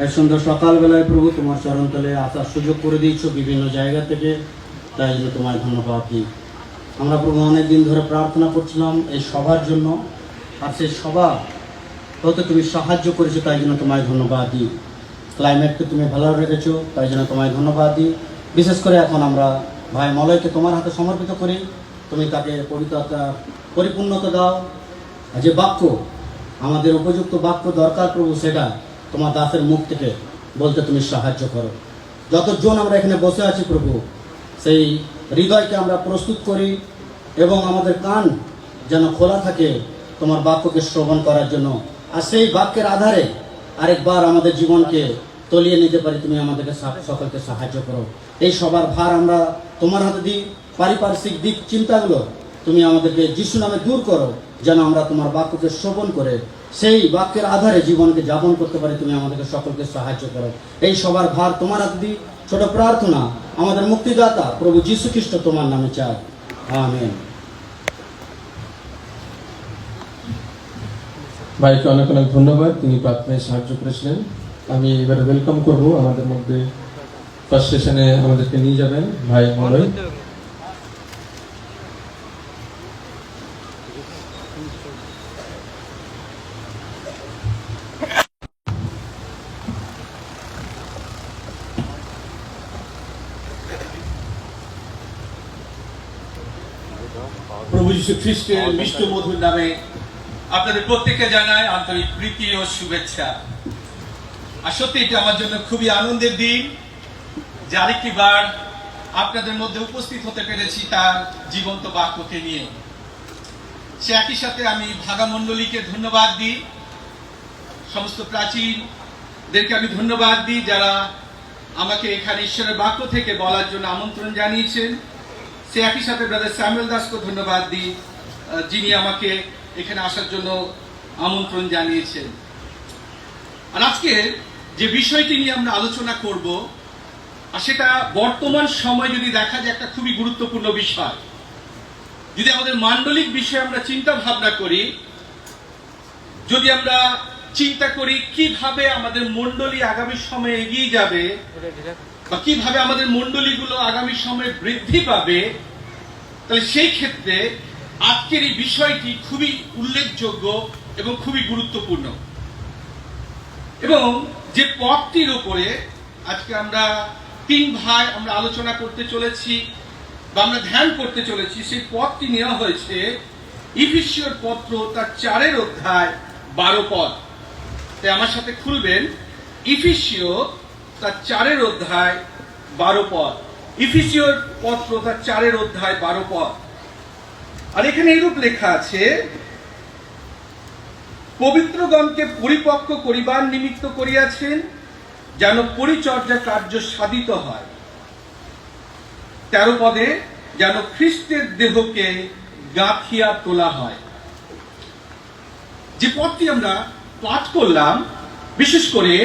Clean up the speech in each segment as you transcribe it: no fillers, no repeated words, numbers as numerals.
এক সুন্দর সকালবেলায় প্রভু তোমার চরণতলে আসার সুযোগ করে দিয়েছ বিভিন্ন জায়গা থেকে, তাই জন্য তোমায় ধন্যবাদ দিই। আমরা প্রভু অনেকদিন ধরে প্রার্থনা করছিলাম এই সবার জন্য, আর সেই সভা হতে তুমি সাহায্য করেছো, তাই জন্য তোমায় ধন্যবাদ দিই। ক্লাইমেটকে তুমি ভালো রেখেছো, তাই জন্য তোমায় ধন্যবাদ দিই। বিশেষ করে এখন আমরা ভাই মলয়কে তোমার হাতে সমর্পিত করি, তুমি তাকে পবিত্রতা পরিপূর্ণতা দাও। যে বাক্য আমাদের উপযুক্ত বাক্য দরকার প্রভু, সেটা তোমার দাসের মুখ থেকে বলতে তুমি সাহায্য করো। যতজন আমরা এখানে বসে আছি প্রভু, সেই হৃদয়কে আমরা প্রস্তুত করি এবং আমাদের কান যেন খোলা থাকে তোমার বাক্যকে শ্রবণ করার জন্য, আর সেই বাক্যের আধারে আরেকবার আমাদের জীবনকে তলিয়ে নিতে পারি। তুমি আমাদেরকে সকলকে সাহায্য করো। এই সবার ভার আমরা তোমার হাতে দিই। পারিপার্শ্বিক দিক চিন্তাগুলো তুমি আমাদেরকে যিশু নামে দূর করো, যেন আমরা তোমার বাক্যকে শ্রবণ করে সেই বাক্যের আধারে জীবনকে যাপন করতে পারি। তুমি আমাদেরকে সকলকে সাহায্য করো। এই সবার ভার তোমার হাতে দিই। ছোট প্রার্থনা আমাদের মুক্তিদাতা প্রভু যীশু খ্রিস্ট তোমার নামে চাই, আমেন। ভাইকে অনেক অনেক ধন্যবাদ, তিনি প্রার্থনায় সাহায্য করেছিলেন। আমি এবারে ওয়েলকাম করব আমাদের মধ্যে ফার্স্ট সেশনে আমাদেরকে নিয়ে যাবেন ভাই মলয়। প্রভু যীশু খ্রিস্টের মিষ্ট মধুর নামে আপনাদের প্রত্যেককে জানায় আন্তরিক প্রীতি ও শুভেচ্ছা। আর সত্যি এটা আমার জন্য খুবই আনন্দের দিন যে আরেকটি বার আপনাদের মধ্যে উপস্থিত হতে পেরেছি তার জীবন্ত বাক্যকে নিয়ে। সে একই সাথে আমি ভাগা মণ্ডলীকে ধন্যবাদ দিই, সমস্ত প্রাচীনদেরকে আমি ধন্যবাদ দিই যারা আমাকে এখানে ঈশ্বরের বাক্য থেকে বলার জন্য আমন্ত্রণ জানিয়েছেন। সে একই সাথে ব্রাদার স্যামুয়েল দাসকে ধন্যবাদ দিই, যিনি আমাকে এখানে আসার জন্য আমন্ত্রণ জানিয়েছেন। আর আজকে যে বিষয়টি নিয়ে আমরা আলোচনা করব, আর সেটা বর্তমান সময় যদি দেখা যায় একটা খুবই গুরুত্বপূর্ণ বিষয়। যদি আমাদের মান্ডলিক বিষয়ে আমরা চিন্তা ভাবনা করি, যদি আমরা চিন্তা করি কিভাবে আমাদের মণ্ডলী আগামী সময়ে এগিয়ে যাবে বা কিভাবে আমাদের মণ্ডলীগুলো আগামী সময়ে বৃদ্ধি পাবে, তাহলে সেই ক্ষেত্রে আজকের এই বিষয়টি খুবই উল্লেখযোগ্য এবং খুবই গুরুত্বপূর্ণ। এবং যে পথটির উপরে আজকে আমরা তিন ভাই আমরা আলোচনা করতে চলেছি বা আমরা ধ্যান করতে চলেছি, সেই পথটি নেওয়া হয়েছে ইফিসীয় পত্র তার 4 অধ্যায় 12 পদ। তাই আমার সাথে খুলবেন ইফিসীয় তার 4 অধ্যায় 12 পদ। ইফিসীয় পত্র তার 4 অধ্যায় 12 পদ। আর এখানে এইরূপ লেখা আছে, পবিত্রগণকে পরিপক্ক করিবার নিমিত্ত করিয়াছেন, যেন পরিচর্যা কার্য সাধিত হয়। 13 পদে, যেন খ্রিস্টের দেহকে গাঁথিয়া তোলা হয়। যে পদটি আমরা পাঠ করলাম, বিশেষ করে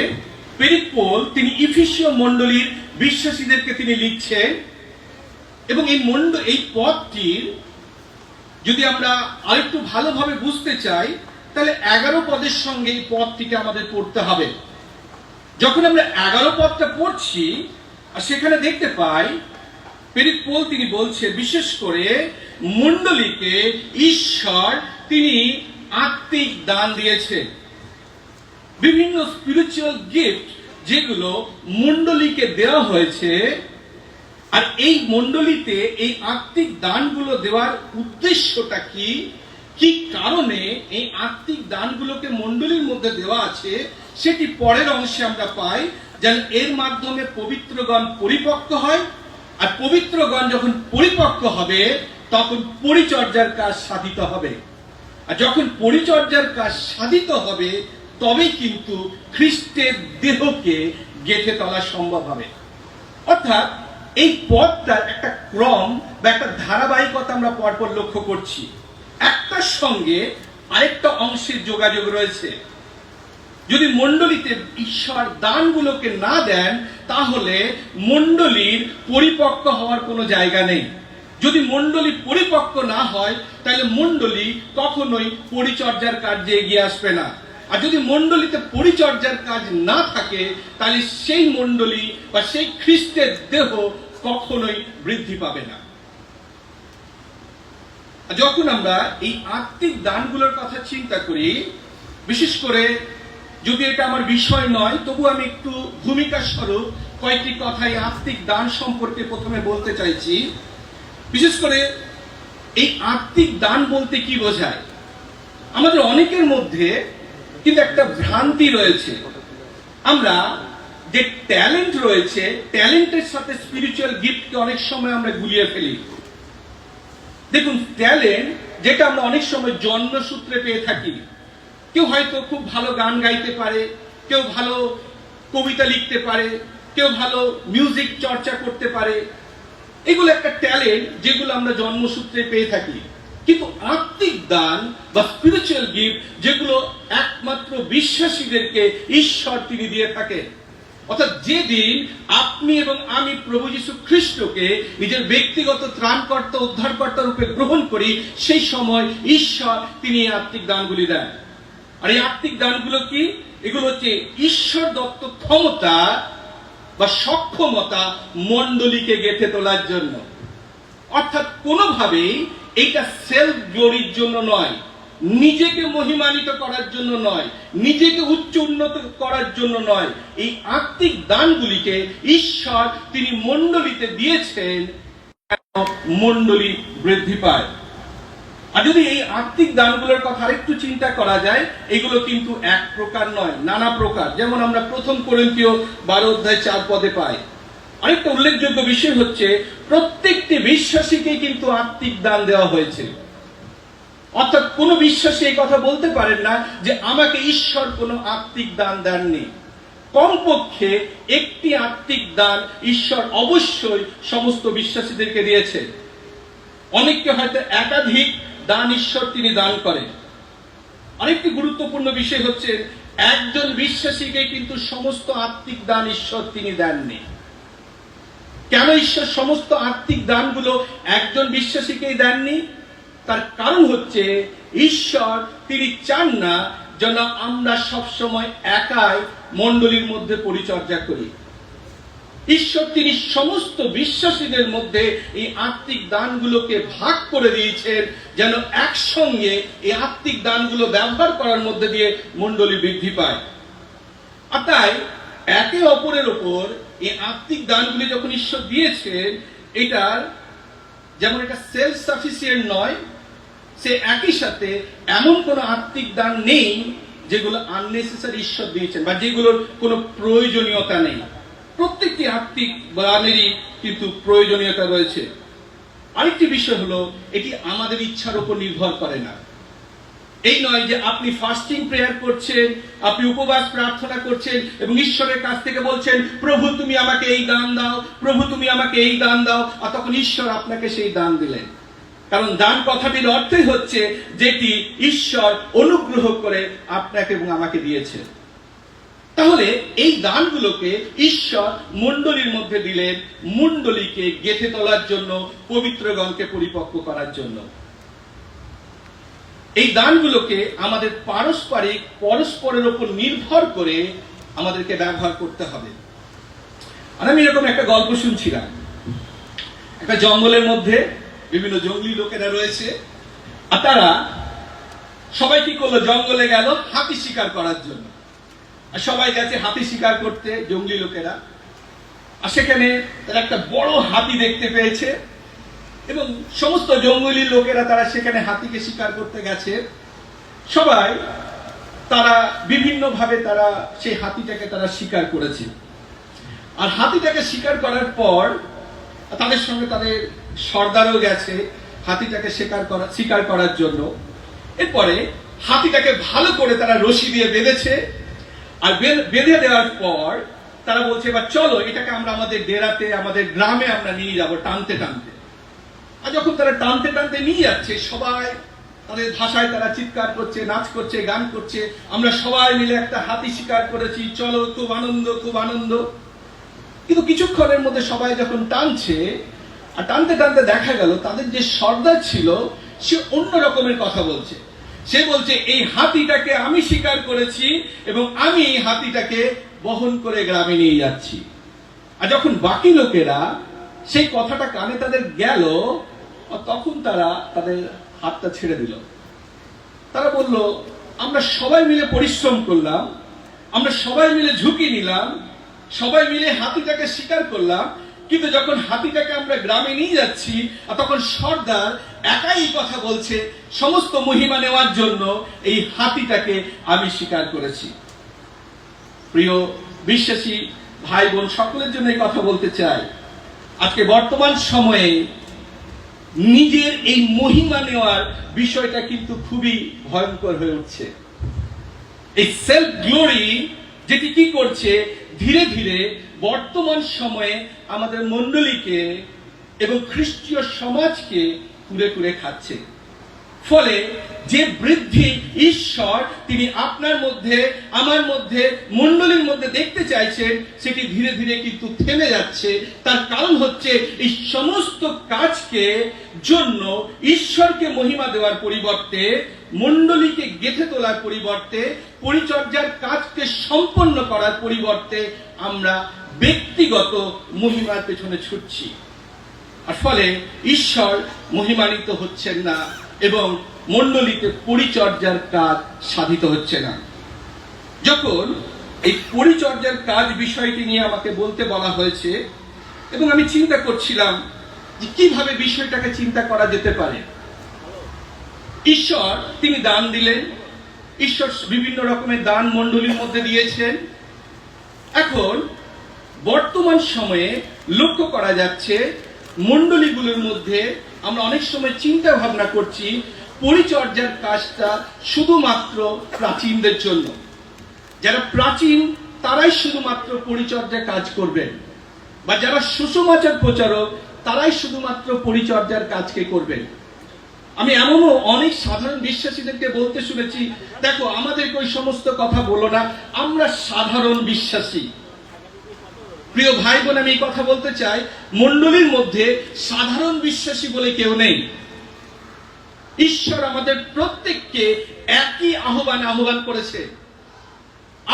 প্রেরিত পৌল তিনি ইফিসীয় মণ্ডলীর বিশ্বাসীদেরকে তিনি লিখছেন। এবং এই পদটির যদি আমরা আরেকটু ভালোভাবে বুঝতে চাই, তাহলে 11 পদের সঙ্গে এই পদটিকে আমাদের পড়তে হবে। যখন আমরা 11 পদটা পড়ছি, আর সেখানে দেখতে পাই প্রেরিত পৌল তিনি বলছে বিশেষ করে মণ্ডলীকে ঈশ্বর তিনি আত্মিক দান দিয়েছে। বিভিন্ন স্পিরিচুয়াল গিফট যেগুলো মণ্ডলীকে দেওয়া হয়েছে, আর এই মণ্ডলীতে এই আত্মিক দানগুলো দেওয়ার উদ্দেশ্যটা কি, কি কারণে এই আত্মিক দানগুলোকে মণ্ডলীর মধ্যে দেওয়া আছে, সেটি পরের অংশে আমরা পাই। যেন এর মাধ্যমে পবিত্রগণ পরিপক্ক হয়, আর পবিত্রগণ যখন পরিপক্ক হবে তখন পরিচর্যার কাজ সাধিত হবে। আর যখন পরিচর্যার কাজ সাধিত হবে তবেই কিন্তু খ্রিস্টের দেহকে গেঁথে তোলা সম্ভব হবে। অর্থাৎ এই পথটার একটা ক্রম বা একটা ধারাবাহিকতা আমরা পরপর লক্ষ্য করছি। একটার সঙ্গে আরেকটা অংশের যোগাযোগ রয়েছে। যদি মণ্ডলীতে ঈশ্বর দানগুলোকে না দেন, তাহলে মণ্ডলীর পরিপক্ক হওয়ার কোনো জায়গা নেই। যদি মণ্ডলী পরিপক্ক না হয়, তাহলে মণ্ডলী কখনোই পরিচর্যার কার্যে এগিয়ে আসবে না। আর যদি মণ্ডলীতে পরিচর্যার কাজ না থাকে, তাহলে সেই মণ্ডলী বা সেই খ্রিস্টের দেহ কখনোই বৃদ্ধি পাবে না। যখন আমরা এই আত্মিক দানগুলোর কথা চিন্তা করি, বিশেষ করে যদি এটা আমার বিষয় নয়, তবু আমি একটু ভূমিকা স্বরূপ কয়েকটি কথা এই আত্মিক দান সম্পর্কে প্রথমে বলতে চাইছি। বিশেষ করে এই আত্মিক দান বলতে কি বোঝায়? আমাদের অনেকের মধ্যে কিন্তু একটা ভ্রান্তি রয়েছে। আমরা যে ট্যালেন্ট রয়েছে, ট্যালেন্টের সাথে স্পিরিচুয়াল গিফটকে অনেক সময় আমরা গুলিয়ে ফেলি। দেখুন, ট্যালেন্ট যেটা আমরা অনেক সময় জন্মসূত্রে পেয়ে থাকি। কেউ হয়তো খুব ভালো গান গাইতে পারে, কেউ ভালো কবিতা লিখতে পারে, কেউ ভালো মিউজিক চর্চা করতে পারে। এগুলো একটা ট্যালেন্ট যেগুলো আমরা জন্মসূত্রে পেয়ে থাকি। কিন্তু আত্মিক দান বা স্পিরিচুয়াল গিফট যেগুলো একমাত্র বিশ্বাসীদেরকে ঈশ্বর তিনি দিয়ে থাকেন। অর্থাৎ যেদিন আপনি এবং আমি প্রভু যীশু খ্রিস্টকে নিজের ব্যক্তিগত ত্রাণকর্তা উদ্ধারকর্তা রূপে গ্রহণ করি, সেই সময় ঈশ্বর তিনি এই আত্মিক দানগুলি দেন। আর এই আত্মিক দানগুলো কি? এগুলো হচ্ছে ঈশ্বর দত্ত ক্ষমতা বা সক্ষমতা মণ্ডলীকে গেঁথে তোলার জন্য। অর্থাৎ কোনোভাবেই এইটা সেলফ গ্লোরির জন্য নয়, নিজেকে মহিমান্বিত করার জন্য নয়, নিজেকে উচ্চ উন্নত করার জন্য নয়। এই আত্মিক দানগুলিকে ঈশ্বর তিনি মণ্ডলীতে দিয়েছেন, মণ্ডলী বৃদ্ধি পায়। আর যদি এই আত্মিক দানগুলোর কথা আরেকটু চিন্তা করা যায়, এগুলো কিন্তু এক প্রকার নয়, নানা প্রকার। যেমন আমরা 1 কোরিন্থীয় 12:4 পাই। আরেকটা উল্লেখযোগ্য বিষয় হচ্ছে, প্রত্যেকটি বিশ্বাসীকে কিন্তু আত্মিক দান দেওয়া হয়েছে। অর্থাৎ কোন বিশ্বাসী এই কথা বলতে পারেন না যে আমাকে ঈশ্বর কোনো আত্মিক দান দেননি। কমপক্ষে একটি আত্মিক দান ঈশ্বর অবশ্যই সমস্ত বিশ্বাসীদেরকে দিয়েছে। অনেককে হয়তো একাধিক দান ঈশ্বর তিনি দান করেন। আরেকটি গুরুত্বপূর্ণ বিষয় হচ্ছে, একজন বিশ্বাসীকে কিন্তু সমস্ত আত্মিক দান ঈশ্বর তিনি দেননি। কেন ঈশ্বর সমস্ত আত্মিক দানগুলো একজন বিশ্বাসীকেই দেননি? তার কারণ হচ্ছে, ঈশ্বর তিনি চান না যেন আমরা সবসময় একাই মণ্ডলীর মধ্যে পরিচর্যা করি। ঈশ্বর তিনি সমস্ত বিশ্বাসীদের মধ্যে এই আত্মিক দানগুলোকে ভাগ করে দিয়েছেন, যেন একসঙ্গে এই আত্মিক দানগুলো ব্যবহার করার মধ্যে দিয়ে মণ্ডলী বৃদ্ধি পায়। আর তাই একে অপরের ওপর এই আত্মিক দানগুলি যখন ঈশ্বর দিয়েছেন, এটার যেমন এটা সেলফ সাফিসিয়েন্ট নয়, সে একই সাথে এমন কোন আত্মিক দান নেই যেগুলো আননেসেসারি ঈশ্বর দিয়েছেন বা যেগুলোর কোনো প্রয়োজনীয়তা নেই। প্রত্যেকটি আত্মিক দানেরই কিন্তু প্রয়োজনীয়তা রয়েছে। আরেকটি বিষয় হলো, এটি আমাদের ইচ্ছার উপর নির্ভর করে না। এই নয় যে আপনি ফাস্টিং প্রেয়ার করছেন, আপনি উপবাস প্রার্থনা করছেন এবং ঈশ্বরের কাছ থেকে বলছেন, প্রভু তুমি আমাকে এই দান দাও, প্রভু তুমি আমাকে এই দান দাও, আর তখন ঈশ্বর আপনাকে সেই দান দিলেন। কারণ দান কথাটির অর্থই হচ্ছে যেটি ঈশ্বর অনুগ্রহ করে আপনাকে এবং আমাকে দিয়েছে। তাহলে এই দানগুলোকে ঈশ্বর মণ্ডলীর মধ্যে দিলেন, মণ্ডলীকে গেঁথে তোলার জন্য, পবিত্রগণকে পরিপক্ব করার জন্য। এই দানগুলোকে আমাদের পারস্পরিক পরস্পরের উপর নির্ভর করে আমাদেরকে ব্যবহার করতে হবে। আর আমি এরকম একটা গল্প শুনছিলাম। একটা জঙ্গলের মধ্যে বিভিন্ন জঙ্গলি লোকেরা রয়েছে, আর তারা সবাই কি করলো, জঙ্গলে গেল হাতি শিকার করার জন্য। আর সবাই গেছে হাতি শিকার করতে, জঙ্গলি লোকেরা। আর সেখানে তারা একটা বড় হাতি দেখতে পেয়েছে এবং সমস্ত জঙ্গলি লোকেরা তারা সেখানে হাতিকে শিকার করতে গেছে। সবাই তারা বিভিন্ন ভাবে তারা সেই হাতিটাকে তারা শিকার করেছে। আর হাতিটাকে শিকার করার পর তাদের সঙ্গে তাদের সর্দারও গেছে হাতিটাকে শিকার করার জন্য। এরপরে হাতিটাকে ভালো করে তারা রশি দিয়ে বেঁধেছে। আর বেঁধে দেওয়ার পর তারা বলছে, এবার চলো এটাকে আমরা আমাদের ডেরাতে, আমাদের গ্রামে আমরা নিয়ে যাব টানতে টানতে। আর যখন তারা টানতে টানতে নিয়ে যাচ্ছে, সবাই তাদের ভাষায় তারা চিৎকার করছে, নাচ করছে, গান করছে, আমরা সবাই মিলে একটা হাতি শিকার করেছি, চলো, খুব আনন্দ, খুব আনন্দ। কিন্তু কিছুক্ষণের মধ্যে সবাই যখন টানছে, আর টানতে টানতে দেখা গেল তাদের যে সর্দার ছিল সে অন্য রকমের কথা বলছে। সে বলছে এই হাতিটাকে আমি শিকার করেছি এবং আমি এই হাতিটাকে বহন করে গ্রামে নিয়ে যাচ্ছি। আর যখন বাকি লোকেরা সেই কথাটা কানে তাদের গেল, তখন তারা তাদের হাতটা ছেড়ে দিল। তারা বলল, আমরা সবাই মিলে পরিশ্রম করলাম, আমরা সবাই মিলে ঝুঁকি নিলাম, সবাই মিলে হাতিটাকে শিকার করলাম, কিন্তু যখন হাতিটাকে আমরা গ্রামে নিয়ে যাচ্ছি তখন সর্দার একাই কথা বলছে সমস্ত মহিমা নেওয়ার জন্য এই হাতিটাকে আমি শিকার করেছি। প্রিয় বিশ্বাসী ভাই বোন সকলের জন্য এই কথা বলতে চাই, আজকে বর্তমান সময়ে নিজের এই মহিমা নেওয়ার বিষয়টা কিন্তু খুবই ভয়ঙ্কর হয়ে উঠছে। এই সেলফ গ্লোরি যেটি কি করছে, ধীরে ধীরে বর্তমান সময়ে আমাদের মণ্ডলীকে এবং খ্রিস্টীয় সমাজকে কুরে কুরে খাচ্ছে। ফলে যে বৃদ্ধি ঈশ্বর তিনি আপনার মধ্যে, আমার মধ্যে, মণ্ডলীর মধ্যে দেখতে চাইছেন, সেটি ধীরে ধীরে কিন্তু থেমে যাচ্ছে। তার কারণ হচ্ছে এই সমস্ত কাজকে জন্য ঈশ্বরকে মহিমা দেওয়ার পরিবর্তে, মণ্ডলীকে গেঁথে তোলার পরিবর্তে, পরিচর্যার কাজকে সম্পন্ন করার পরিবর্তে আমরা ব্যক্তিগত মহিমার পেছনে ছুটছি। আর ফলে ঈশ্বর মহিমান্বিত হচ্ছেন না এবং মণ্ডলীতে পরিচর্যার কাজ সাধিত হচ্ছে না। যখন এই পরিচর্যার কাজ বিষয়টি নিয়ে আমাকে বলতে বলা হয়েছে এবং আমি চিন্তা করছিলাম যে কিভাবে বিষয়টাকে চিন্তা করা যেতে পারে। ঈশ্বর তিনি দান দিলেন, ঈশ্বর বিভিন্ন রকমের দান মণ্ডলীর মধ্যে দিয়েছেন। এখন বর্তমান সময়ে লক্ষ্য করা যাচ্ছে মণ্ডলীগুলোর মধ্যে আমরা অনেক সময় চিন্তা ভাবনা করছি পরিচর্যার কাজটা শুধুমাত্র প্রাচীনদের জন্য। যারা প্রাচীন তারাই শুধুমাত্র পরিচর্যার কাজ করবেন, বা যারা সুসমাচার প্রচারক তারাই শুধুমাত্র পরিচর্যার কাজকে করবেন। আমি এমনও অনেক সাধারণ বিশ্বাসীদেরকে বলতে শুনেছি, দেখো আমাদেরকে ওই সমস্ত কথা বলো না, আমরা সাধারণ বিশ্বাসী। প্রিয় ভাই বোন, আমি এই কথা বলতে চাই, মণ্ডলীর মধ্যে সাধারণ বিশ্বাসী বলে কেউ নেই। ঈশ্বর আমাদের প্রত্যেককে একই আহ্বান করেছে।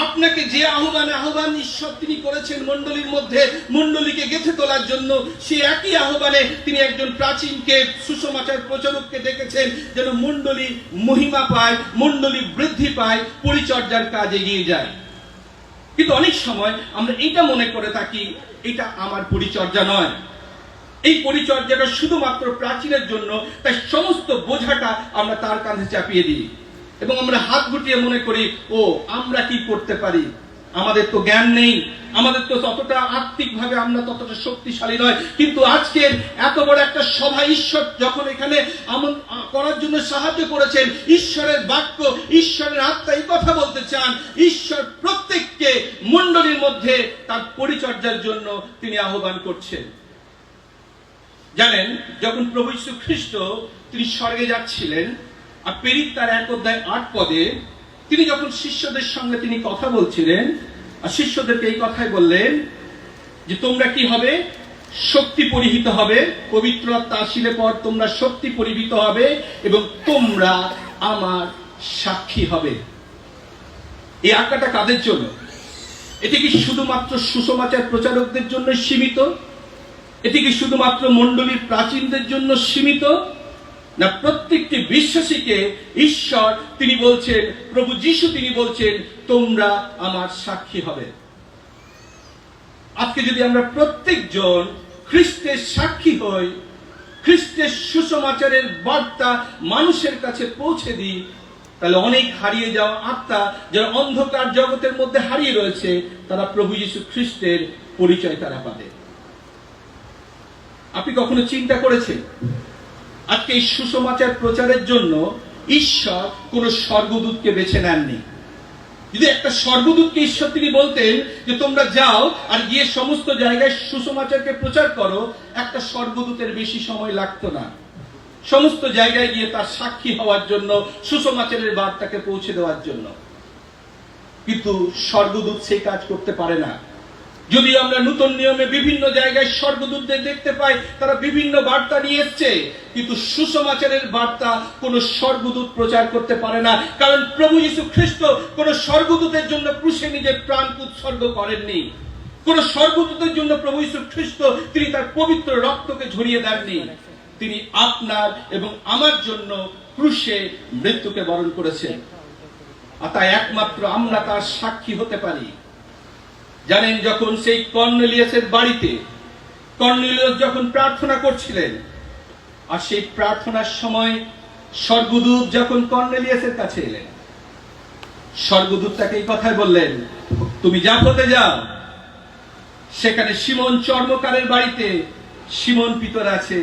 আপনাকে যে আহ্বান ঈশ্বর তিনি করেছেন মণ্ডলীর মধ্যে, মণ্ডলীকে গেঁথে তোলার জন্য, সেই একই আহ্বানে তিনি একজন প্রাচীনকে, সুসমাচার প্রচারককে ডেকেছেন যেন মণ্ডলী মহিমা পায়, মণ্ডলী বৃদ্ধি পায়, পরিচর্যার কাজ এগিয়ে যায়। কিন্তু অনেক সময় আমরা এটা মনে করে থাকি এটা আমার পরিচর্যা নয়, এই পরিচর্যাটা শুধুমাত্র প্রাচীনের জন্য, তাই সমস্ত বোঝাটা আমরা তার কাঁধে চাপিয়ে দিই এবং আমরা হাত গুটিয়ে মনে করি ও আমরা কি করতে পারি, আমাদের তো জ্ঞান নেই, আমাদের তো ততটা আত্মিকভাবে আমরা ততটা শক্তিশালী নয়। কিন্তু আজকের এত বড় একটা সভা ঈশ্বর যখন এখানে করার জন্য সাহায্য করেছেন, ঈশ্বরের বাক্য, ঈশ্বরের আত্মা এই কথা বলতে চান, ঈশ্বর প্রত্যেককে মণ্ডলীর মধ্যে তার পরিচর্যার জন্য তিনি আহ্বান করছেন। জানেন, যখন প্রভু যীশু খ্রিস্ট তিনি স্বর্গে যাচ্ছিলেন, আর প্রেরিত তার 1:8 তিনি যখন শিষ্যদের সঙ্গে তিনি কথা বলছিলেন, আর শিষ্যদেরকে এই কথাই বললেন যে তোমরা কি হবে, শক্তি পরিহিত হবে, পবিত্র আত্মা আসিলে পর তোমরা শক্তি পরিহিত হবে এবং তোমরা আমার সাক্ষী হবে। এই আজ্ঞাটা কাদের জন্য? এটি কি শুধুমাত্র সুসমাচার প্রচারকদের জন্য সীমিত? এটি কি শুধুমাত্র মণ্ডলীর প্রাচীনদের জন্য সীমিত? না, প্রত্যেকটি বিশ্বাসীকে ঈশ্বর তিনি বলছেন, প্রভু যীশু তিনি বলছেন তোমরা আমার সাক্ষী হবে। আজকে যদি আমরা প্রত্যেকজন খ্রিস্টের সাক্ষী হই, খ্রিস্টের সুসমাচারের বার্তা মানুষের কাছে পৌঁছে দিই, তাহলে অনেক হারিয়ে যাওয়া আত্মা যারা অন্ধকার জগতের মধ্যে হারিয়ে রয়েছে, তারা প্রভু যীশু খ্রিস্টের পরিচয় তারা পাবে। আপনি কখনো চিন্তা করেছেন আজকে এই সুসমাচার প্রচারের জন্য ঈশ্বর কোন স্বর্গদূতকে বেছে নেননি? যদি একটা স্বর্গদূতকে ঈশ্বর তিনি বলতেন যে তোমরা যাও আর গিয়ে সমস্ত জায়গায় সুসমাচারকে প্রচার করো, একটা স্বর্গদূতের বেশি সময় লাগতো না সমস্ত জায়গায় গিয়ে তার সাক্ষী হওয়ার জন্য, সুসমাচারের বার্তাকে পৌঁছে দেওয়ার জন্য। কিন্তু স্বর্গদূত সেই কাজ করতে পারে না। যদি আমরা নতুন নিয়মে বিভিন্ন জায়গায় স্বর্গদূতদের দেখতে পাই, তারা বিভিন্ন বার্তা নিয়ে এসছে, কিন্তু সুসমাচারের বার্তা কোন স্বর্গদূত প্রচার করতে পারে না। কারণ প্রভু যীশু খ্রিস্ট কোন স্বর্গদূতের জন্য ক্রুশে নিজের প্রাণ উৎসর্গ করেননি। কোন স্বর্গদূতের জন্য প্রভু যীশু খ্রিস্ট তিনি তার পবিত্র রক্তকে ঝরিয়ে দেননি। তিনি আপনার এবং আমার জন্য ক্রুশে মৃত্যুকে বরণ করেছেন। আর তাই একমাত্র আমরা তার সাক্ষী হতে পারি। জানেন, যখন সেই কর্নেলিয়াসের বাড়িতে কর্নেলিয়াস যখন প্রার্থনা করছিলেন, আর সেই প্রার্থনার সময় স্বর্গদূত যখন কর্নেলিয়াসের কাছে এলেন, স্বর্গদূত তাকে এই কথাই বললেন, তুমি জাফতে যাও, সেখানে সিমন চর্মকারের বাড়িতে সিমন পিতর আছে,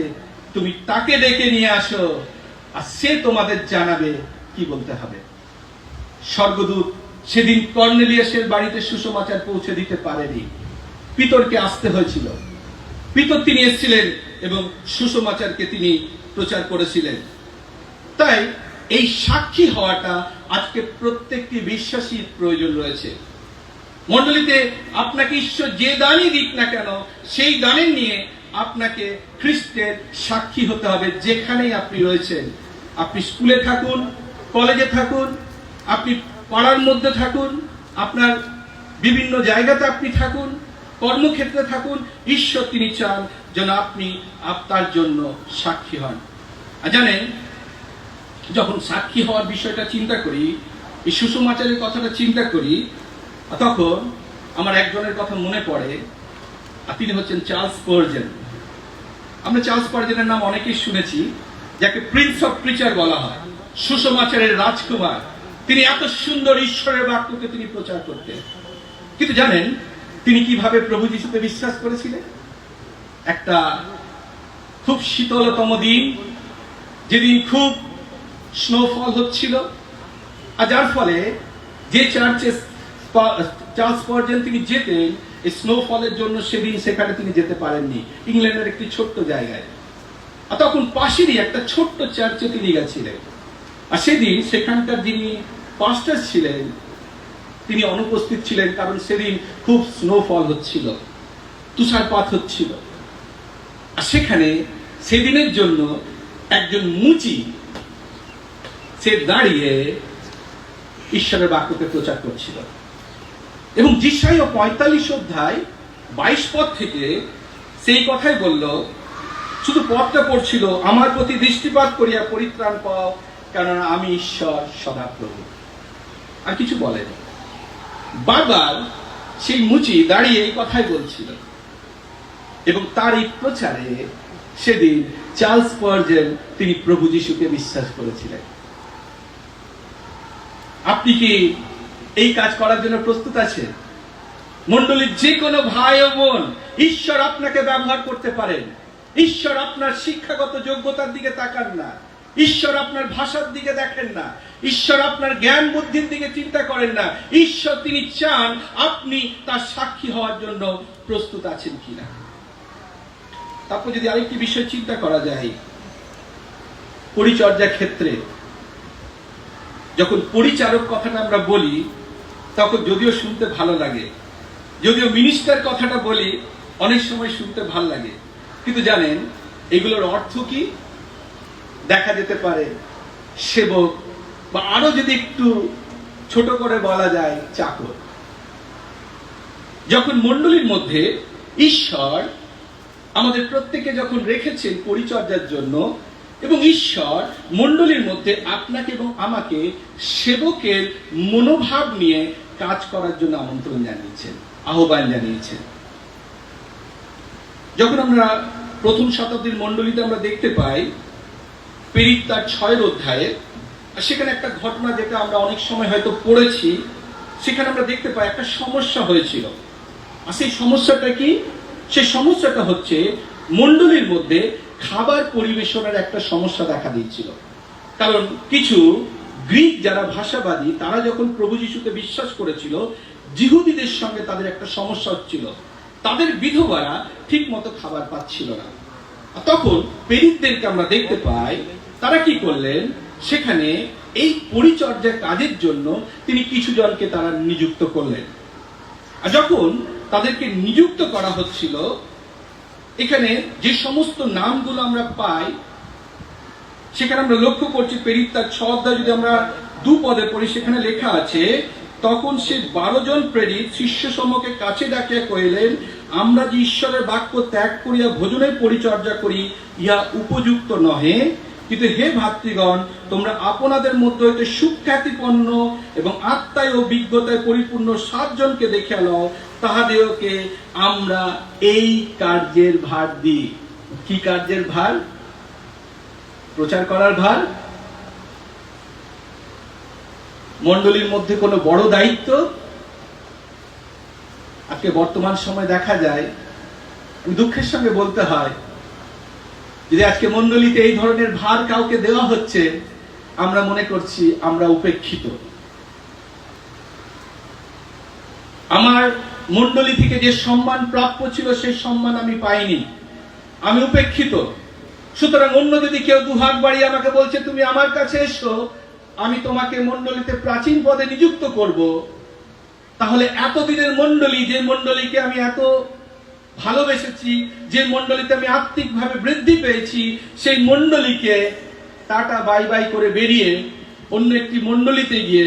তুমি তাকে ডেকে নিয়ে আসো, আর সে তোমাদের জানাবে কি বলতে হবে। স্বর্গদূত সেদিন কর্নেলিয়াসের বাড়িতে সুসমাচার পৌঁছে দিতে পারেনি, পিতরকে আসতে হয়েছিল। পিতর তিনি এসেছিলেন এবং সুসমাচারকে তিনি প্রচার করেছিলেন। তাই এই সাক্ষী হওয়াটা আজকে প্রত্যেকটি বিশ্বাসীর প্রয়োজন রয়েছে। মণ্ডলীতে আপনাকে ঈশ্বর যে দানই দিক না কেন, সেই দানের নিয়ে আপনাকে খ্রিস্টের সাক্ষী হতে হবে। যেখানেই আপনি রয়েছেন, আপনি স্কুলে থাকুন, কলেজে থাকুন, আপনি পাড়ার মধ্যে থাকুন, আপনার বিভিন্ন জায়গাতে আপনি থাকুন, কর্মক্ষেত্রে থাকুন, ঈশ্বর তিনি চান যেন আপনি আপনার জন্য সাক্ষী হন। আর জানেন, যখন সাক্ষী হওয়ার বিষয়টা চিন্তা করি, এই সুসমাচারের কথাটা চিন্তা করি, তখন আমার একজনের কথা মনে পড়ে, আর তিনি হচ্ছেন চার্লস স্পারজেন। আমরা চার্লস স্পারজেনের নাম অনেকেই শুনেছি, যাকে প্রিন্স অফ প্রিচার বলা হয়, সুসমাচারের রাজকুমার। তিনি এত সুন্দর ঈশ্বরের বাক্যকে তিনি প্রচার করতেন। কিন্তু জানেন তিনি কিভাবে প্রভু যিশুতে বিশ্বাস করেছিলেন? একটা খুব শীতলতম দিন, যেদিন খুব স্নোফল হচ্ছিল, আর যার ফলে যে চার্চে চার্লস স্পারজেন তিনি যেতেন, এই স্নোফলের জন্য সেদিন সেখানে তিনি যেতে পারেননি, ইংল্যান্ডের একটি ছোট্ট জায়গায়। আর তখন পাশেরই একটা ছোট্ট চার্চে তিনি গেছিলেন, আর সেদিন সেখানকার যিনি পাস্টার ছিলেন তিনি অনুপস্থিত ছিলেন, কারণ সেদিন খুব স্নোফল হচ্ছিল, তুষারপাত হচ্ছিল। আর সেখানে সেদিনের জন্য একজন মুচি সে দাঁড়িয়ে ঈশ্বরের বাক্যকে প্রচার করছিল, এবং যিশায়া 45 অধ্যায় 22 পদ থেকে সেই কথাই বলল। শুধু পদটা পড়ছিল, আমার প্রতি দৃষ্টিপাত করিয়া পরিত্রাণ পাও, কেননা আমি ঈশ্বর সদাপ্রভু। আর কিছু বলেন। বারবার সেই মুচি দাঁড়িয়ে এই কথাই বলছিল, এবং তার এই প্রচারে সেদিন চার্লস স্পারজেন তিনি প্রভু যিশুকে বিশ্বাস করেছিলেন। আপনি কি এই কাজ করার জন্য প্রস্তুত আছেন? মণ্ডলীর যে কোনো ভাই ও বোন, ঈশ্বর আপনাকে ব্যবহার করতে পারেন। ঈশ্বর আপনার শিক্ষাগত যোগ্যতার দিকে তাকান না, ঈশ্বর আপনার ভাষার দিকে দেখেন না, ঈশ্বর আপনার জ্ঞান বুদ্ধির দিকে চিন্তা করেন না। ঈশ্বর তিনি চান আপনি তার সাক্ষী হওয়ার জন্য প্রস্তুত আছেন কিনা। তারপর যদি আরেকটি বিষয় চিন্তা করা যায়, পরিচর্যা ক্ষেত্রে যখন পরিচারক কথাটা আমরা বলি, তখন যদিও শুনতে ভালো লাগে, যদিও মিনিস্টার কথাটা বলি অনেক সময় শুনতে ভালো লাগে, কিন্তু জানেন এগুলোর অর্থ কি? দেখা যেতে পারে সেবক, বা আরো যদি একটু ছোট করে বলা যায় চাকর। যখন মণ্ডলীর মধ্যে ঈশ্বর আমাদের প্রত্যেকে যখন রেখেছেন পরিচর্যার জন্য, এবং ঈশ্বর মণ্ডলীর মধ্যে আপনাকে এবং আমাকে সেবকের মনোভাব নিয়ে কাজ করার জন্য আমন্ত্রণ জানিয়েছেন, আহ্বান জানিয়েছেন। যখন আমরা প্রথম শতাব্দীর মণ্ডলীতে আমরা দেখতে পাই প্রেরিত তার 6 অধ্যায়ে, সেখানে একটা ঘটনা যেটা আমরা অনেক সময় হয়তো পড়েছি, সেখানে আমরা দেখতে পাই একটা সমস্যা হয়েছিল। আর সেই সমস্যাটা কি? সেই সমস্যাটা হচ্ছে মণ্ডলীর মধ্যে খাবার পরিবেশনের একটা সমস্যা দেখা দিয়েছিল। কারণ কিছু গ্রিক যারা ভাষাবাদী, তারা যখন প্রভু যিশুকে বিশ্বাস করেছিল, যিহুদিদের সঙ্গে তাদের একটা সমস্যা হচ্ছিল, তাদের বিধবারা ঠিক মতো খাবার পাচ্ছিল না। তখন প্রেরিতদেরকে আমরা দেখতে পাই তারা কি করলেন, সেখানে এই পরিচর্যা কাজের জন্য তিনি কিছু জনকে তারা নিযুক্ত করলেন। আর যখন তাদেরকে নিযুক্ত করা হচ্ছিল, এখানে যে সমস্ত নামগুলো আমরা পাই সেখানে আমরা লক্ষ্য করছি, প্রেরিত তার 6 অধ্যায় যদি আমরা 2 পদে পড়ি, সেখানে লেখা আছে, তখন সে 12 জন প্রেরিত শিষ্য সমূহকে কাছে ডাকিয়া কহিলেন, আমরা যে ঈশ্বরের বাক্য ত্যাগ করিয়া ভোজনের পরিচর্যা করি, ইহা উপযুক্ত নহে, কিন্তু হে ভাতৃগণ, তোমরা আপনাদের মধ্যে হইতে সুখ্যাতিপন্ন এবং আত্মায় ও অভিজ্ঞতায় পরিপূর্ণ 7 জনকে দেখিয়া লও, তাহাদেরকে আমরা এই কার্যের ভার দিই। কি কার্যের ভার? প্রচার করার ভার। মণ্ডলীর মধ্যে কোনো বড় দায়িত্ব? আজকে বর্তমান সময় দেখা যায়, দুঃখের সঙ্গে বলতে হয়, যদি আজকে মণ্ডলীতে এই ধরনের ভার কাউকে দেওয়া হচ্ছে, আমরা মনে করছি আমরা উপেক্ষিত। আমার মণ্ডলী থেকে যে সম্মান প্রাপ্য ছিল সেই সম্মান আমি পাইনি, আমি উপেক্ষিত। সুতরাং অন্য যদি কেউ দুহাত বাড়িয়ে আমাকে বলছে তুমি আমার কাছে এসো, আমি তোমাকে মণ্ডলীতে প্রাচীন পদে নিযুক্ত করব, তাহলে এতদিনের মণ্ডলী, যে মণ্ডলীকে আমি এত ভালোবেসেছি, যে মণ্ডলীতে আমি আত্মিকভাবে বৃদ্ধি পেয়েছি, সেই মণ্ডলীকে টাটা বাই বাই করে বেরিয়ে অন্য একটি মণ্ডলীতে গিয়ে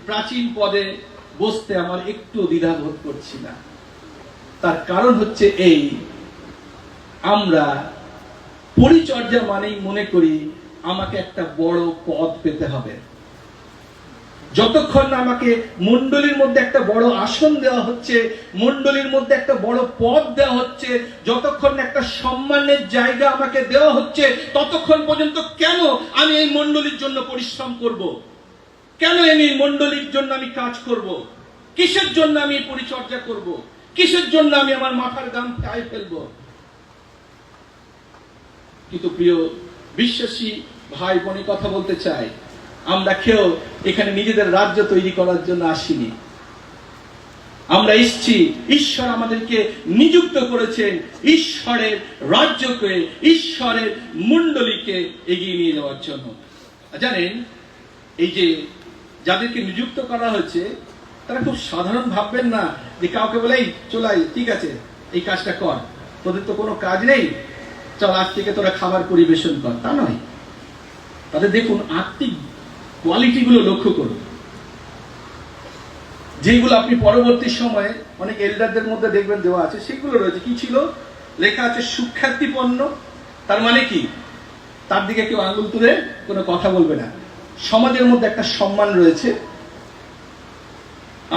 প্রাচীন পদে বসতে আমার একটু দ্বিধাবোধ করছি না। তার কারণ হচ্ছে এই, আমরা পরিচর্যা মানেই মনে করি আমাকে একটা বড় পদ পেতে হবে। যতক্ষণ না আমাকে মণ্ডলীর মধ্যে একটা বড় আসন দেওয়া হচ্ছে, মণ্ডলীর মধ্যে একটা বড় পদ দেওয়া হচ্ছে, যতক্ষণ না একটা সম্মানের জায়গা আমাকে দেওয়া হচ্ছে, ততক্ষণ পর্যন্ত কেন আমি এই মণ্ডলীর জন্য পরিশ্রম করব? কেন আমি এই মণ্ডলীর জন্য আমি কাজ করব? কিসের জন্য আমি এই পরিচর্যা করব? কিসের জন্য আমি আমার মাথার গাম খাই ফেলবো? কিন্তু প্রিয় বিশ্বাসী ভাই বোনের কথা বলতে চাই, আমরা কেউ এখানে নিজেদের রাজ্য তৈরি করার জন্য আসিনি। আমরা এসেছি, ঈশ্বর আমাদেরকে নিযুক্ত করেছেন ঈশ্বরের রাজ্যকে, ঈশ্বরের মণ্ডলীকে এগিয়ে নিয়ে যাওয়ার জন্য। জানেন, এই যে যাদেরকে নিযুক্ত করা হয়েছে, তারা খুব সাধারণ ভাববেন না যে কাউকে বলে চলাই, ঠিক আছে এই কাজটা কর, তোদের তো কোনো কাজ নেই, চল আজ থেকে তোরা খাবার পরিবেশন কর, তা নয়। তাদের দেখুন আত্মিক কোয়ালিটি গুলো লক্ষ্য করুন, যেগুলো আপনি পরবর্তী সময়ে অনেক এল্ডারদের মধ্যে দেখবেন দেওয়া আছে, সেগুলো রয়েছে। কি ছিল? লেখা আছে সুখ্যাতিপন্ন। তার মানে কি? তার দিকে কেউ আঙুল তুলে কোনো কথা বলবে না, সমাজের মধ্যে একটা সম্মান রয়েছে।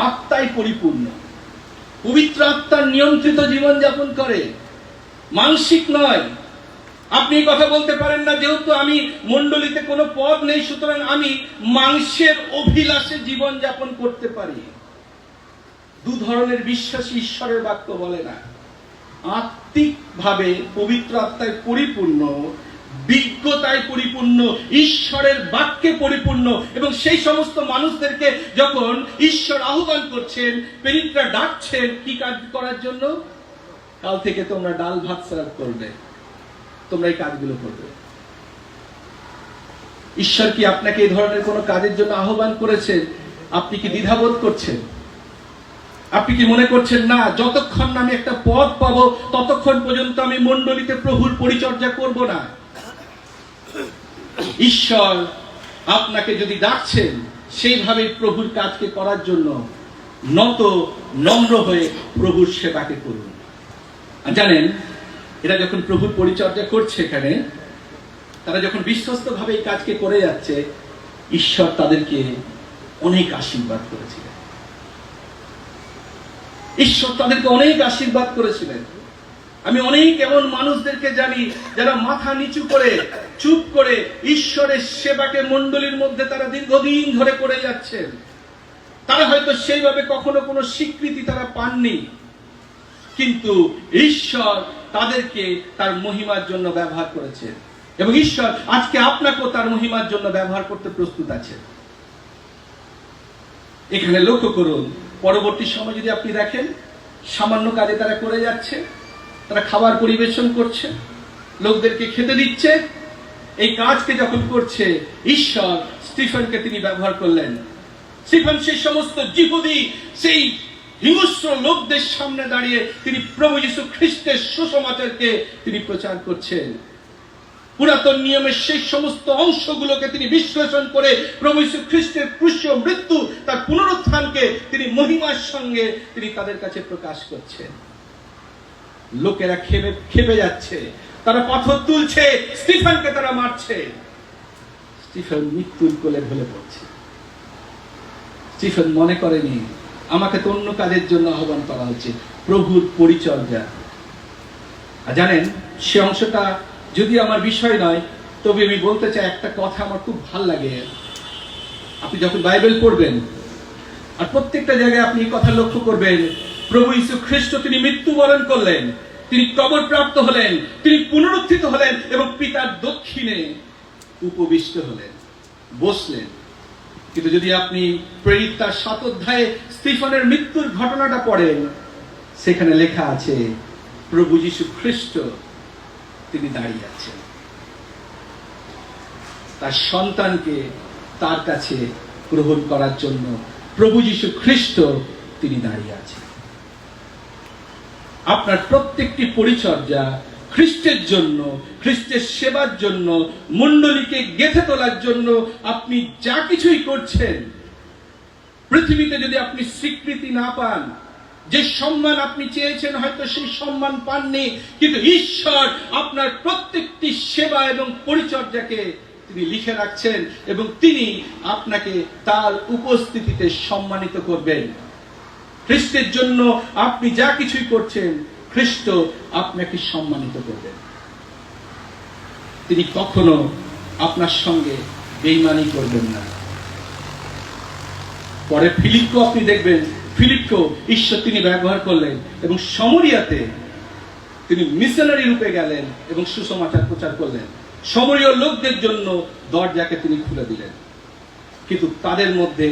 আত্মায় পরিপূর্ণ, পবিত্র আত্মার নিয়ন্ত্রিত জীবন যাপন করে, মানসিক নয়। আপনি কথা বলতে পারেন না, যেহেতু আমি মণ্ডলীতে কোনো পদ নেই, সুতরাং আমি মাংসের অভিলাষে জীবন যাপন করতে পারি। 2 ধরনের বিশ্বাসী ঈশ্বরের বাক্য বলে না। আত্মিক ভাবে পবিত্র আত্মায় পরিপূর্ণ, বিজ্ঞতায় পরিপূর্ণ, ঈশ্বরের বাক্যে পরিপূর্ণ, এবং সেই সমস্ত মানুষদেরকে যখন ঈশ্বর আহ্বান করছেন, প্রেরিতরা ডাকছেন কি কাজ করার জন্য? কাল থেকে তোমরা ডাল ভাত সার্ভ করবে, তোমরা এই কাজগুলো করবে। ঈশ্বর কি আপনাকে এই ধরনের কোন কাজের জন্য আহ্বান করেছেন? আপনি কি দ্বিধাবোধ করছেন? আপনি কি মনে করছেন না যতক্ষণ না আমি একটা পদ পাবো ততক্ষণ পর্যন্ত আমি মণ্ডলীতে প্রভুর পরিচর্যা করব না? ঈশ্বর আপনাকে যদি ডাকছেন, সেইভাবে প্রভুর কাজকে করার জন্য নম্র হয়ে প্রভুর সেবাকে করুন। জানেন, এরা যখন প্রভুর পরিচর্যা করছে, এখানে তারা যখন বিশ্বস্ত ভাবে এই কাজকে করে যাচ্ছে, ঈশ্বর তাদেরকে অনেক আশীর্বাদ করেছিলেন। ঈশ্বর তাদেরকে অনেক আশীর্বাদ করেছিলেন। আমি অনেক এমন মানুষদেরকে জানি যারা মাথা নিচু করে চুপ করে ঈশ্বরের সেবাকে মণ্ডলীর মধ্যে তারা দীর্ঘদিন ধরে করে যাচ্ছেন। তারা হয়তো সেইভাবে কখনো কোনো স্বীকৃতি তারা পাননি, কিন্তু ঈশ্বর তাদেরকে তার মহিমার জন্য ব্যবহার করেছেন, এবং ঈশ্বর আজকে আপনাকেও তার মহিমার জন্য ব্যবহার করতে প্রস্তুত আছে। এখানে লক্ষ্য করুন, পরবর্তী সময় যদি আপনি দেখেন, সামান্য কাজে তারা করে যাচ্ছে, তারা খাবার পরিবেশন করছে, লোকদেরকে খেতে দিচ্ছে। এই কাজকে যখন করছে, ঈশ্বর স্টিফেনকে তিনি ব্যবহার করলেন। স্টিফেন সেই সমস্ত যিহুদি, সেই হিংস্র লোকদের সামনে দাঁড়িয়ে তিনি প্রভু যীশু খ্রিস্টের সুসমাচারকে তিনি প্রচার করছেন। পুরাতন নিয়মের সেই সমস্ত অংশগুলোকে তিনি বিশ্লেষণ করে প্রভু যীশু খ্রিস্টের ক্রুশীয় মৃত্যু, তার পুনরুত্থানকে তিনি মহিমার সঙ্গে তিনি তাদের কাছে প্রকাশ করছেন। লোকেরা খেপে যাচ্ছে, তারা পাথর তুলছে, স্টিফেনকে তারা মারছে। স্টিফেন মৃত্যুর কোলে ঢলে পড়ছে। স্টিফেন মনে করেনি আমাকে তো অন্য কাজের জন্য আহ্বান করা হচ্ছে, প্রভুর পরিচর্যা। আর জানেন, সে অংশটা যদি আমার বিষয় নয়, তবে আমি বলতে চাই একটা কথা আমার খুব ভাল লাগে। আপনি যখন বাইবেল পড়বেন আর প্রত্যেকটা জায়গায় আপনি এই কথা লক্ষ্য করবেন, প্রভু যীশু খ্রিস্ট তিনি মৃত্যুবরণ করলেন, তিনি কবর প্রাপ্ত হলেন, তিনি পুনরুত্থিত হলেন এবং পিতার দক্ষিণে উপবিষ্ট হলেন, বসলেন। কিন্তু যদি আপনি প্রেরিত তার 7 অধ্যায়ে স্টিফেনের মৃত্যুর ঘটনাটা পড়েন, সেখানে লেখা আছে প্রভু যীশু খ্রিস্ট তিনি দাঁড়িয়ে আছেন, তার সন্তানকে তার কাছে গ্রহণ করার জন্য প্রভু যীশু খ্রিস্ট তিনি দাঁড়িয়ে আছেন। আপনার প্রত্যেকটি পরিচর্যা খ্রিস্টের জন্য, খ্রিস্টের সেবার জন্য, মণ্ডলীকে গেঁথে তোলার জন্য আপনি যা কিছুই করছেন, পৃথিবীতে যদি আপনি স্বীকৃতি না পান, যে সম্মান আপনি চেয়েছেন হয়তো সেই সম্মান পাননি, কিন্তু ঈশ্বর আপনার প্রত্যেকটি সেবা এবং পরিচর্যাকে তিনি লিখে রাখছেন এবং তিনি আপনাকে তার উপস্থিতিতে সম্মানিত করবেন। খ্রিস্টের জন্য আপনি যা কিছুই করছেন, খ্রিস্ট আপনাকে সম্মানিত করবেন। তিনি কখনো আপনার সঙ্গে বেঈমানি করবেন না। পরে ফিলিপকে আপনি দেখবেন, ফিলিপকে ঈশ্বর তিনি ব্যবহার করলেন এবং সমরিয়াতে তিনি মিশনারি রূপে গেলেন এবং সুসমাচার প্রচার করলেন। সমরীয় লোকদের জন্য দরজাকে তিনি খুলে দিলেন, কিন্তু তাদের মধ্যে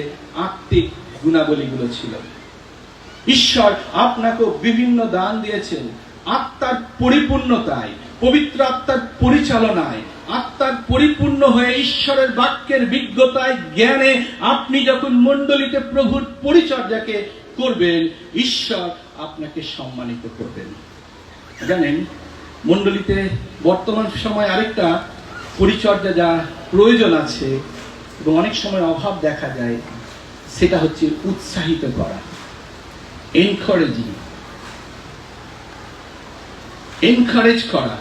আত্মিক গুণাবলীগুলো ছিল। ঈশ্বর আপনাকেও বিভিন্ন দান দিয়েছেন আত্মার পরিপূর্ণতায়, পবিত্র আত্মার পরিচালনায়, আত্মার পরিপূর্ণ হয়ে ঈশ্বরের বাক্যের বিজ্ঞতায়, জ্ঞানে আপনি যখন মণ্ডলীতে প্রভুর পরিচর্যাকে করবেন, ঈশ্বর আপনাকে সম্মানিত করবেন। জানেন, মণ্ডলীতে বর্তমান সময় আরেকটা পরিচর্যা যা প্রয়োজন আছে এবং অনেক সময় অভাব দেখা যায়, সেটা হচ্ছে উৎসাহিত করা, এনকারেজ করা।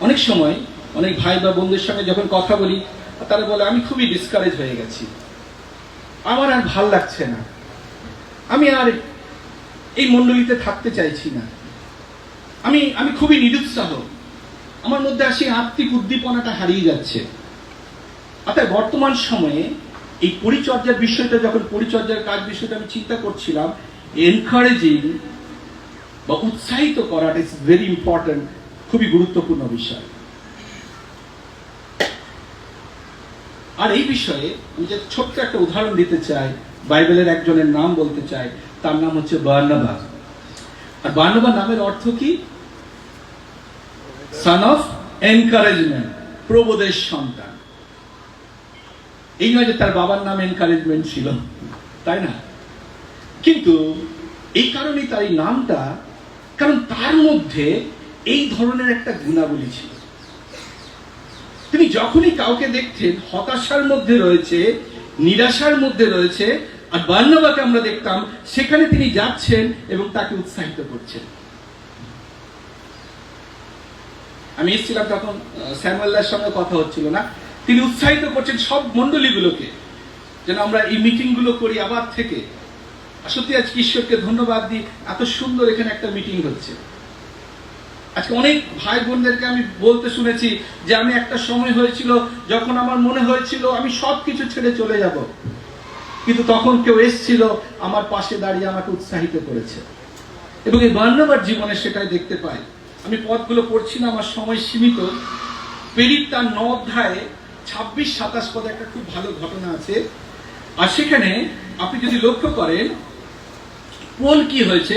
অনেক সময় অনেক ভাই বা বন্ধুদের সঙ্গে যখন কথা বলি, তারা বলে আমি খুবই ডিসকারেজ হয়ে গেছি, আমার আর ভাল লাগছে না, আমি আর এই মণ্ডলীতে থাকতে চাইছি না, আমি খুবই নিরুৎসাহ, আমার মধ্যে আসে আত্মিক উদ্দীপনাটা হারিয়ে যাচ্ছে। অর্থাৎ বর্তমান সময়ে এই পরিচর্যার বিষয়টা, যখন পরিচর্যার কাজ বিষয়টা আমি চিন্তা করছিলাম, এনকারেজিং বা উৎসাহিত করাটা ইজ ভেরি ইম্পর্টেন্ট, খুবই গুরুত্বপূর্ণ বিষয়। আর এই বিষয়ে আমি যে ছোট্ট একটা উদাহরণ দিতে চাই, বাইবেলের একজনের নাম বলতে চাই, তার নাম হচ্ছে বার্নাবা। আর বার্নাবা নামের অর্থ কি? সন অফ এনকারেজমেন্ট, প্রবোধের সন্তান। এই নয় যে তার বাবার নাম এনকারেজমেন্ট ছিল, তাই না? কিন্তু এই কারণেই তার এই নামটা, কারণ তার মধ্যে এই ধরনের একটা গুণাবলী ছিল। তিনি যখনই কাউকে দেখতেন হতাশার মধ্যে রয়েছে, নিরাশার মধ্যে রয়েছে, আর বার্নাবাকে আমরা দেখতাম সেখানে তিনি যাচ্ছেন এবং তাকে উৎসাহিত করছেন। আমি এসেছিলাম তখন, স্যামুয়েলের সঙ্গে কথা হচ্ছিল না, তিনি উৎসাহিত করছেন সব মণ্ডলীগুলোকে যেন আমরা এই মিটিংগুলো করি আবার থেকে। সত্যি আজকে ঈশ্বরকে ধন্যবাদ দিই, এত সুন্দর এখানে একটা মিটিং হচ্ছে। আজকে অনেক ভাই বোনদেরকে আমি বলতে শুনেছি যে আমি একটা সময় হয়েছিল যখন আমার মনে হয়েছিল আমি সবকিছু ছেড়ে চলে যাব, কিন্তু তখন কেউ এসেছিল আমার পাশে দাঁড়িয়ে আমাকে উৎসাহিত করেছে। এবং এই বার্নাবার জীবনে সেটাই দেখতে পাই। আমি পদগুলো পড়ছি না, আমার সময় সীমিত। প্রেরিত তার 9 অধ্যায়ে 26-27 পদে একটা খুব ভালো ঘটনা আছে। আর সেখানে আপনি যদি লক্ষ্য করেন, পোল কি হয়েছে,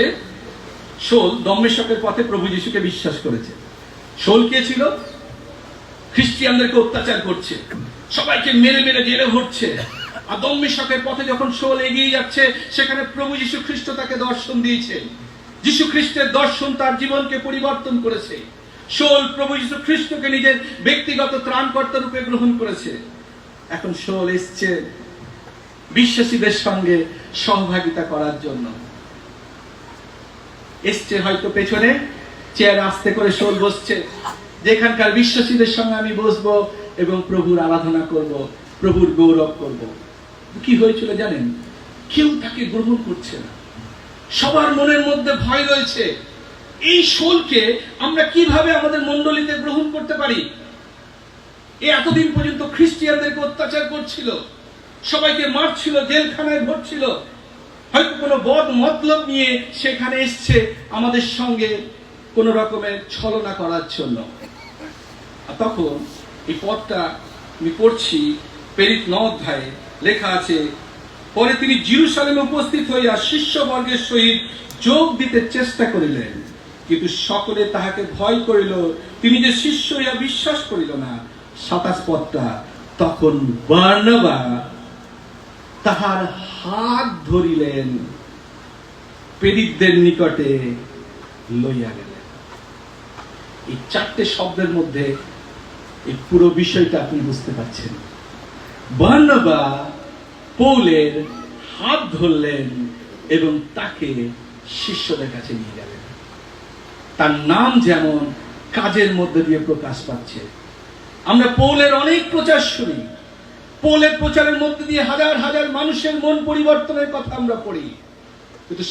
শোল দম্মেশকের পথে প্রভু যিশুকে বিশ্বাস করেছে। শোল কে ছিল? খ্রিস্টিয়ানদেরকে অত্যাচার করছে, সবাইকে মেরে মেরে জেলে ভরছে, আর দম্মেশকের পথে যখন শোল এগিয়ে যাচ্ছে, সেখানে প্রভু যীশু খ্রিস্ট তাকে দর্শন দিয়েছে। যীশু খ্রিস্টের দর্শন তার জীবনকে পরিবর্তন করেছে। শোল প্রভু যীশু খ্রিস্টকে নিজের ব্যক্তিগত ত্রাণকর্তা রূপে গ্রহণ করেছে। এখন শোল এসছে বিশ্বাসীদের সঙ্গে সহভাগিতা করার জন্য। এসছে হয়তো পেছনে চেয়ারে আস্তে করে শোল বসছে, যেখানকার বিশ্বাসীদের সঙ্গে আমি বসবো এবং প্রভুর আরাধনা করব, প্রভুর গৌরব করব। কি হয়েছিল জানেন? কেউ তাকে গ্রহণ করছে না। সবার মনের মধ্যে ভয় রয়েছে, এই শোলকে আমরা কিভাবে আমাদের মণ্ডলীতে গ্রহণ করতে পারি? এ এতদিন পর্যন্ত খ্রিস্টিয়ানদেরকে অত্যাচার করছিল, সবাইকে মারছিল, জেলখানায় ভরছিল। হয়তো কোনো বদ মতলব নিয়ে সেখানে এসছে আমাদের সঙ্গে কোন রকমের ছলনা করার জন্য। আর তখন এই পদটা আমি পড়ছি, প্রেরিত 9 অধ্যায়ে লেখা আছে, পরে তিনি জেরুজালেমে উপস্থিত হইয়া শিষ্যবর্গের সহিত যোগ দিতে চেষ্টা করিলেন, কিন্তু সকলে তাহাকে ভয় করিল, তিনি যে শিষ্য হইয়া বিশ্বাস করিল না। 27 পদটা, তখন বারনাবা তাহার হাত ধরিলেন, প্রেরিতদের নিকটে লইয়া গেলেন। এই 4টে শব্দের মধ্যে এই পুরো বিষয়টা আপনি বুঝতে পারছেন। বারনাবা পৌলের হাত ধরলেন এবং তাকে শিষ্যদের কাছে নিয়ে গেলেন। তার নাম যেমন কাজের মধ্যে দিয়ে প্রকাশ পাচ্ছে। আমরা পৌলের অনেক প্রচার শুনি, পৌলের প্রচারের মধ্যে দিয়ে হাজার হাজার মানুষের মন পরিবর্তনের কথা আমরা পড়ি, কিন্তু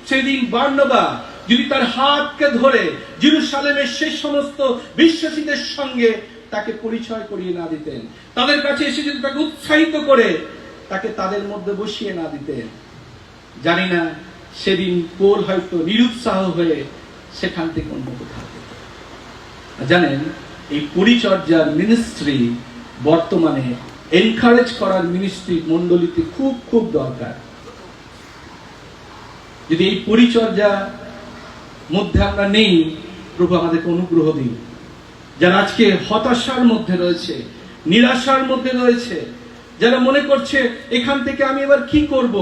সেদিন বারনাবা যদি তার হাতকে ধরে জেরুজালেমের সেই সমস্ত বিশ্বাসীদের সঙ্গে তাকে পরিচয় করিয়ে না দিতেন, তাদের কাছে এসে যদি তাকে উৎসাহিত করে তাকে তাদের মধ্যে বসিয়ে না দিতেন, জানি না সেদিন পৌল হয়তো নিরুৎসাহ হয়ে সেখান থেকে অন্য কোথাও যেত। জানেন, এই পরিচর্যার মিনিস্ট্রি বর্তমানে এনকারেজ করার মিনিস্ট্রি মণ্ডলীতে খুব খুব দরকার। যদি এই পরিচর্যা মধ্যে আমরা নেই, প্রভু আমাদেরকে অনুগ্রহ দিন। যারা আজকে হতাশার মধ্যে রয়েছে, নিরাশার মধ্যে রয়েছে, যারা মনে করছে এখান থেকে আমি এবার কি করব,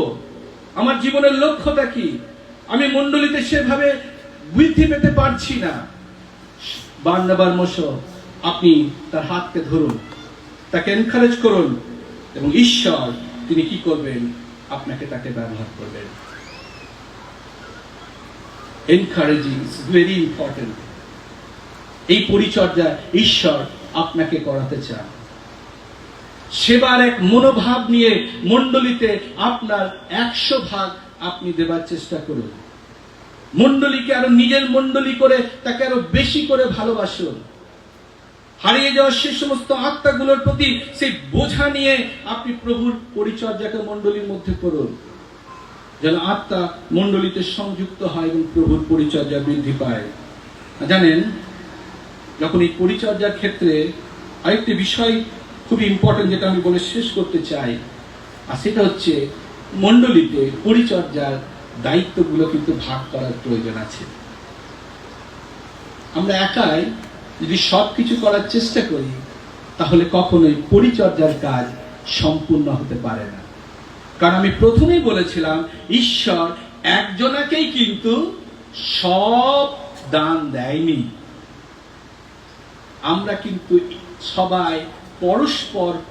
আমার জীবনের লক্ষ্যটা কি, আমি মণ্ডলীতে সেভাবে বৃদ্ধি পেতে পারছি না, বারনাবার মতো আপনি তার হাতকে ধরুন, তাকে এনকারেজ করুন, এবং ঈশ্বর তিনি কি করবেন? আপনাকে তাকে ব্যবহার করবেন। Encouraging is very important. এই পরিচর্যা ঈশ্বর আপনাকে করাতে চান। সেবার এক মনোভাব নিয়ে মণ্ডলীতে আপনার 100 ভাগ আপনি দেবার চেষ্টা করুন। মণ্ডলীকে আরো নিজের মণ্ডলী করে তাকে আরো বেশি করে ভালোবাসুন। হারিয়ে যাওয়া সেই সমস্ত আত্মাগুলোর প্রতি সেই বোঝা নিয়ে আপনি প্রভুর পরিচর্যাকে মণ্ডলীর মধ্যে করুন, যেন আত্মা মণ্ডলীতে সংযুক্ত হয় এবং প্রভুর পরিচর্যা বৃদ্ধি পায়। জানেন, যখন এই পরিচর্যার ক্ষেত্রে আরেকটি বিষয় খুব ইম্পর্টেন্ট, যেটা আমি বলে শেষ করতে চাই, আর সেটা হচ্ছে মণ্ডলীতে পরিচর্যার দায়িত্বগুলো কিন্তু ভাগ করার প্রয়োজন আছে। আমরা একাই যদি সবকিছু করার চেষ্টা করি, তাহলে কখনোই পরিচর্যার কাজ সম্পূর্ণ হতে পারে না। কারণ আমি প্রথমেই বলেছিলাম, ঈশ্বর একজনাকেই কিন্তু সব দান দেয়নি। আমরা কিন্তু সবাই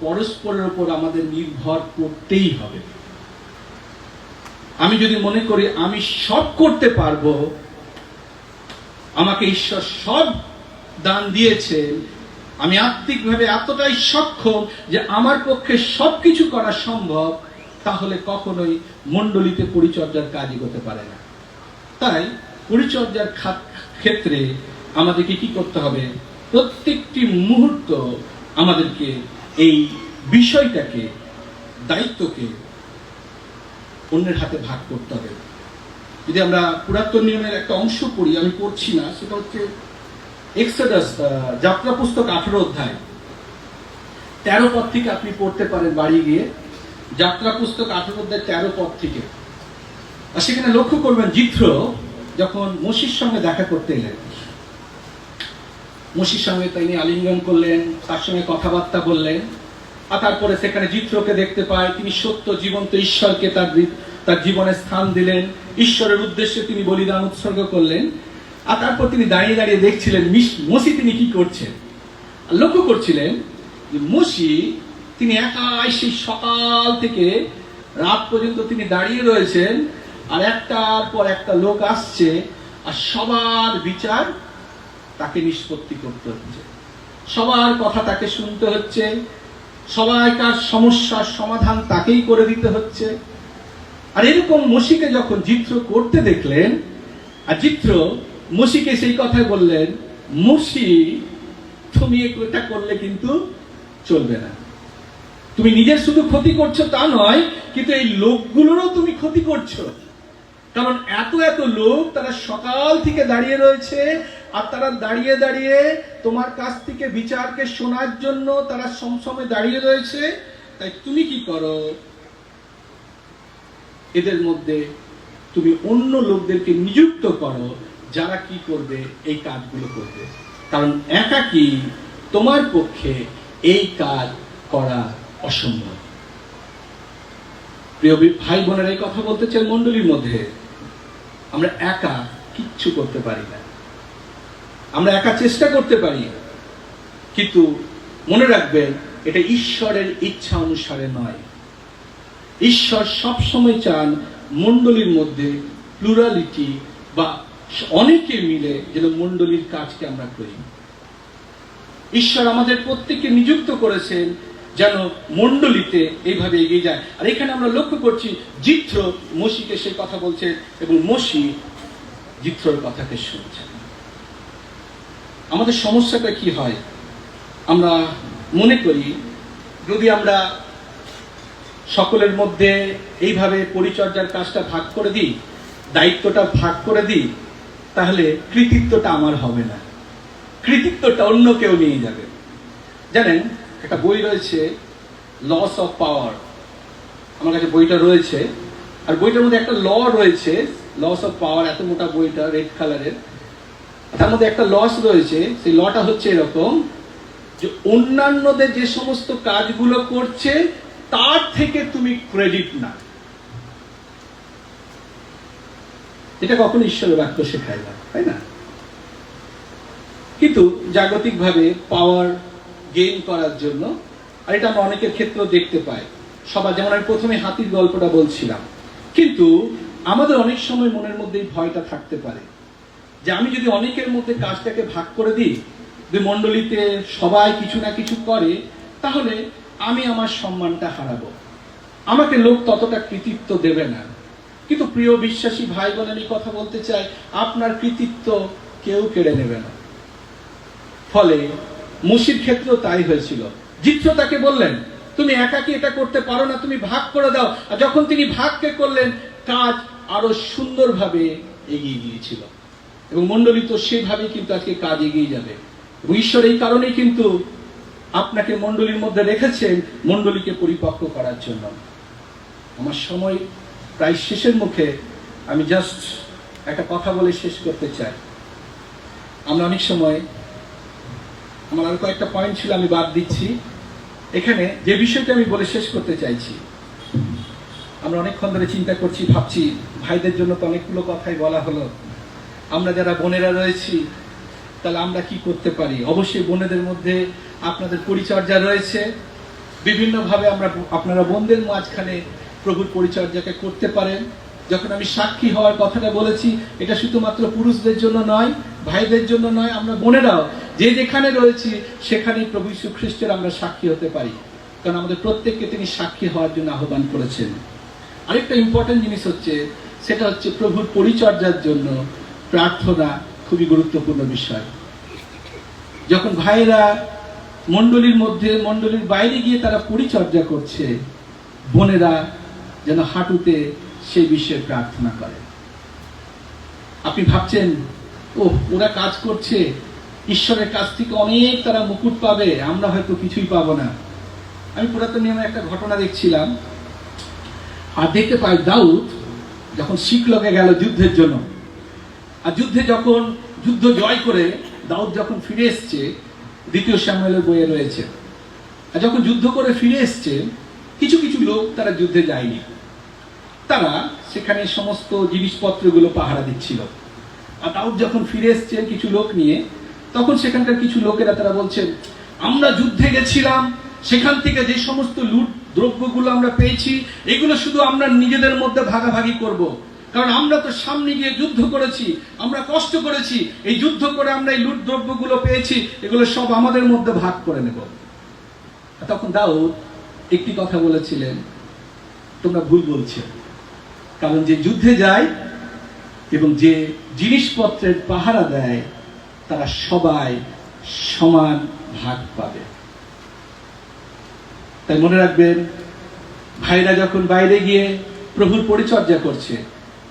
পরস্পরের উপর আমাদের নির্ভর করতেই হবে। আমি যদি মনে করি আমি সব করতে পারবো, আমাকে ঈশ্বর সব দান দিয়েছেন, আমি আত্মিকভাবে এতটাই সক্ষম যে আমার পক্ষে সবকিছু করা সম্ভব, তাহলে কখনোই মণ্ডলীতে পরিচর্যার কাজ এগোতে পারে না। তাই পরিচর্যার ক্ষেত্রে আমাদেরকে কি করতে হবে? প্রত্যেকটি মুহূর্ত আমাদেরকে এই বিষয়টাকে, দায়িত্বকে অন্যের হাতে ভাগ করতে হবে। যদি আমরা পুরাতন নিয়মের একটা অংশ পড়ি, আমি পড়ছি না, সেটা হচ্ছে এক্সোডাস, যাত্রা পুস্তক 18 অধ্যায় 13 পদ থেকে আপনি পড়তে পারেন বাড়ি গিয়ে। যাত্রা পুস্তক 18 অধ্যায় 13 পদ থেকে। আর সেখানে লক্ষ্য করবেন, জিথ্রো যখন মোশির সঙ্গে দেখা করতে এলেন, মোশির সঙ্গে তিনি আলিঙ্গন করলেন, তার সঙ্গে কথাবার্তা বললেন, আর তারপরে সেখানে জিত্রকে দেখতে পায়, তিনি সত্য জীবন্ত ঈশ্বরকে তার জীবনে স্থান দিলেন, ঈশ্বরের উদ্দেশ্যে তিনি বলিদান উৎসর্গ করলেন। আর তারপর তিনি দাঁড়িয়ে দাঁড়িয়ে দেখছিলেন মসি তিনি কি করছেন। আর লক্ষ্য করছিলেন যে মসি তিনি একাই সেই সকাল থেকে রাত পর্যন্ত তিনি দাঁড়িয়ে রয়েছেন, আর একটার পর একটা লোক আসছে আর সবার বিচার তাকে নিষ্পত্তি করতে হচ্ছে, সবার কথা তাকে শুনতে হচ্ছে, সবাইকার সমস্যার সমাধান তাকেই করে দিতে হচ্ছে। আর এরকম মসিকে যখন জিত্র করতে দেখলেন, আর জিত্র মসিকে সেই কথাই বললেন, মসি তুমি এটা করলে কিন্তু চলবে না, তুমি নিজের শুধু ক্ষতি করছো তা নয়, কিন্তু এই লোকগুলোরও তুমি ক্ষতি করছো। কারণ এত এত লোক তারা সকাল থেকে দাঁড়িয়ে রয়েছে, আর তারা দাঁড়িয়ে দাঁড়িয়ে তোমার কাছ থেকে বিচারকে শোনার জন্য তারা সমসমে দাঁড়িয়ে রয়েছে। তাই তুমি কি করো, এদের মধ্যে তুমি অন্য লোকদেরকে নিযুক্ত করো যারা কি করবে, এই কাজগুলো করবে। কারণ একাকী তোমার পক্ষে এই কাজ করা অসম্ভব। প্রিয় ভাই বোনেরা, এই কথা বলতে চাই মণ্ডলীর মধ্যে, আমরা একা কিচ্ছু করতে পারি না, আমরা একা চেষ্টা করতে পারি, কিন্তু মনে রাখবেন এটা ঈশ্বরের ইচ্ছা অনুসারে নয়। ঈশ্বর সবসময় চান মণ্ডলীর মধ্যে প্লুরালিটি বা অনেকে মিলে যেন মণ্ডলীর কাজকে আমরা করি। ঈশ্বর আমাদের প্রত্যেককে নিযুক্ত করেছেন যেন মণ্ডলীতে এইভাবে এগিয়ে যায়। আর এখানে আমরা লক্ষ্য করছি জিত্র মসিকে সেই কথা বলছে এবং মসি জিত্রর কথাকে শুনছে। আমাদের সমস্যাটা কি হয়, আমরা মনে করি যদি আমরা সকলের মধ্যে এইভাবে পরিচর্যার কাজটা ভাগ করে দিই, দায়িত্বটা ভাগ করে দিই, তাহলে কৃতিত্বটা আমার হবে না, কৃতিত্বটা অন্য কেউ নিয়ে যাবে। জানেন, একটা বই রয়েছে লস অফ পাওয়ার, আমার কাছে বইটা রয়েছে, আর বইটার মধ্যে একটা ল রয়েছে, লস অফ পাওয়ার, এত মোটা বইটা, রেড কালারের, তার মধ্যে একটা লস রয়েছে। সেই লটা হচ্ছে এরকম যে অন্যান্যদের যে সমস্ত কাজগুলো করছে তার থেকে তুমি ক্রেডিট না। এটা কখনো ঈশ্বরের বাক্য শেখায় না, তাই না? কিন্তু জাগতিকভাবে পাওয়ার গেইন করার জন্য, আর এটা আমরা অনেকের ক্ষেত্রে দেখতে পাই, সবার, যেমন আমি প্রথমে হাতির গল্পটা বলছিলাম, কিন্তু আমাদের অনেক সময় মনের মধ্যে এই ভয়টা থাকতে পারে যে আমি যদি অনেকের মধ্যে কাজটাকে ভাগ করে দিই, যদি মণ্ডলীতে সবাই কিছু না কিছু করে, তাহলে আমি আমার সম্মানটা হারাবো, আমাকে লোক ততটা কৃতিত্ব দেবে না। কিন্তু প্রিয় বিশ্বাসী ভাই বোন, আমি কথা বলতে চাই, আপনার কৃতিত্ব কেউ কেড়ে নেবে না। ফলে মসির ক্ষেত্রেও তাই হয়েছিল। জিত্র তাকে বললেন তুমি একাকী এটা করতে পারো না, তুমি ভাগ করে দাও। আর যখন তিনি ভাগকে করলেন, কাজ আরো সুন্দরভাবে এগিয়ে গিয়েছিল, এবং মণ্ডলী তো সেভাবে কিন্তু আজকে কাজ এগিয়ে যাবে। ঈশ্বর এই কারণেই কিন্তু আপনাকে মণ্ডলীর মধ্যে রেখেছেন, মণ্ডলীকে পরিপক্ক করার জন্য। আমার সময় প্রায় শেষের মুখে, আমি জাস্ট একটা কথা বলে শেষ করতে চাই। আমরা অনেক সময়, আমার আর কয়েকটা পয়েন্ট ছিল আমি বাদ দিচ্ছি, এখানে যে বিষয়টা আমি বলে শেষ করতে চাইছি, আমরা অনেকক্ষণ ধরে চিন্তা করছি, ভাবছি, ভাইদের জন্য তো অনেকগুলো কথাই বলা হলো, আমরা যারা বোনেরা রয়েছি তাহলে আমরা কি করতে পারি। অবশ্যই বোনেদের মধ্যে আপনাদের পরিচর্যা রয়েছে, বিভিন্নভাবে আপনারা বোনদের মাঝখানে প্রভুর পরিচর্যাকে করতে পারেন। যখন আমি সাক্ষী হওয়ার কথাটা বলেছি, এটা শুধুমাত্র পুরুষদের জন্য নয়, ভাইদের জন্য নয়, আমরা বোনেরাও যে যেখানে রয়েছি সেখানেই প্রভু যীশু খ্রিস্টের আমরা সাক্ষী হতে পারি, কারণ আমাদের প্রত্যেককে তিনি সাক্ষী হওয়ার জন্য আহ্বান করেছেন। আরেকটা ইম্পর্টেন্ট জিনিস হচ্ছে, সেটা হচ্ছে প্রভুর পরিচর্যার জন্য প্রার্থনা খুবই গুরুত্বপূর্ণ বিষয়। যখন ভাইরা মণ্ডলীর মধ্যে, মণ্ডলীর বাইরে গিয়ে তারা পরিচর্যা করছে, বোনেরা যেন হাঁটুতে সেই বিষয়ে প্রার্থনা করে। আপনি ভাবছেন, ও ওরা কাজ করছে, ঈশ্বরের কাছ থেকে অনেক তারা মুকুট পাবে, আমরা হয়তো কিছুই পাবো না। আমি পুরাতন নিয়মে একটা ঘটনা দেখছিলাম, আর দেখতে পাই দাউদ যখন সিকলগে গেল যুদ্ধের জন্য, আর যখন যুদ্ধ জয় করে দাউদ যখন ফিরে এসছে, দ্বিতীয় শামুয়েলের বইয়ে রয়েছে, আর যখন যুদ্ধ করে ফিরে এসছে, কিছু কিছু লোক তারা যুদ্ধে যায়নি, তারা সেখানে সমস্ত জিনিসপত্রগুলো পাহারা দিচ্ছিল। আর দাউদ যখন ফিরে এসছেন কিছু লোক নিয়ে, তখন সেখানকার কিছু লোকেরা তারা বলছেন, আমরা যুদ্ধে গেছিলাম, সেখান থেকে যে সমস্ত লুট দ্রব্যগুলো আমরা পেয়েছি, এগুলো শুধু আমরা নিজেদের মধ্যে ভাগাভাগি করব। কারণ আমরা তো সামনে গিয়ে যুদ্ধ করেছি, আমরা কষ্ট করেছি, এই যুদ্ধ করে আমরা এই লুট দ্রব্যগুলো পেয়েছি, এগুলো সব আমাদের মধ্যে ভাগ করে নেব। তখন দাউদ একটি কথা বলেছিলেন, তোমরা ভুল বলছো, কারণ যে যুদ্ধে যায় এবং যে জিনিসপত্রের পাহারা দেয় তারা সবাই সমান ভাগ পাবে। তাই মনে রাখবেন, ভাইরা যখন বাইরে গিয়ে প্রভুর পরিচর্যা করছে,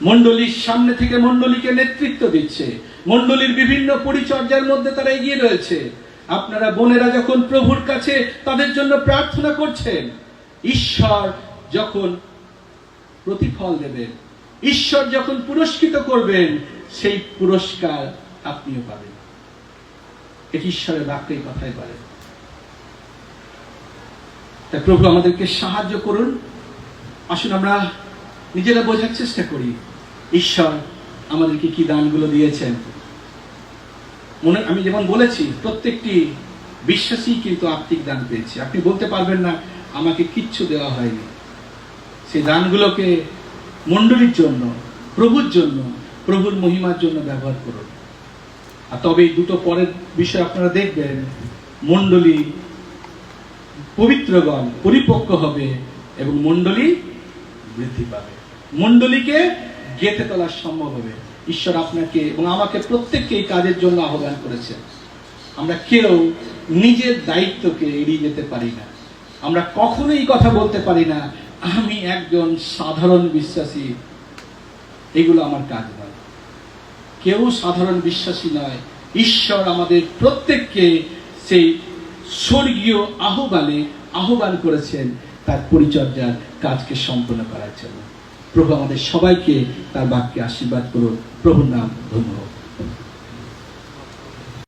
মণ্ডলীর সামনে থেকে মণ্ডলীকে নেতৃত্ব দিচ্ছে, মণ্ডলীর বিভিন্ন পরিচর্যার মধ্যে তারা এগিয়ে রয়েছে, আপনারা বোনেরা যখন প্রভুর কাছে তাদের জন্য প্রার্থনা করছেন, ঈশ্বর যখন প্রতিফল দেবেন, ঈশ্বর যখন পুরস্কৃত করবেন, সেই পুরস্কার আপনিও পাবেন। এটি ঈশ্বরের বাক্যই কথাই পারে। তাই প্রভু আমাদেরকে সাহায্য করুন। আসুন আমরা নিজেরা বোঝার চেষ্টা করি ঈশ্বর আমাদেরকে কি দানগুলো দিয়েছেন। আমি যেমন বলেছি, প্রত্যেকটি বিশ্বাসী কিন্তু আত্মিক দান পেয়েছে। আপনি বলতে পারবেন না আমাকে কিচ্ছু দেওয়া হয়নি। সেই দানগুলোকে মণ্ডলীর জন্য, প্রভুর জন্য, প্রভুর মহিমার জন্য ব্যবহার করুন। আর তবে এই দুটো পরের বিষয় আপনারা দেখবেন, মণ্ডলী পবিত্রগণ পরিপক্ক হবে এবং মণ্ডলী বৃদ্ধি পাবে, মণ্ডলীকে গেঁথে তোলা সম্ভব হবে। ঈশ্বর আপনাকে এবং আমাকে প্রত্যেককে এই কাজের জন্য আহ্বান করেছেন। আমরা কেউ নিজের দায়িত্বকে এড়িয়ে যেতে পারি না। আমরা কখনোই কথা বলতে পারি না আমি একজন সাধারণ বিশ্বাসী, এগুলো আমার কাজ নয়। কেউ সাধারণ বিশ্বাসী নয়। ঈশ্বর আমাদের প্রত্যেককে সেই স্বর্গীয় আহ্বান করেছেন তার পরিচর্যার কাজকে সম্পন্ন করার জন্য। প্রভু আমাদের সবাইকে তার বাক্যে আশীর্বাদ করুন। প্রভুর নাম ধন্যবাদ।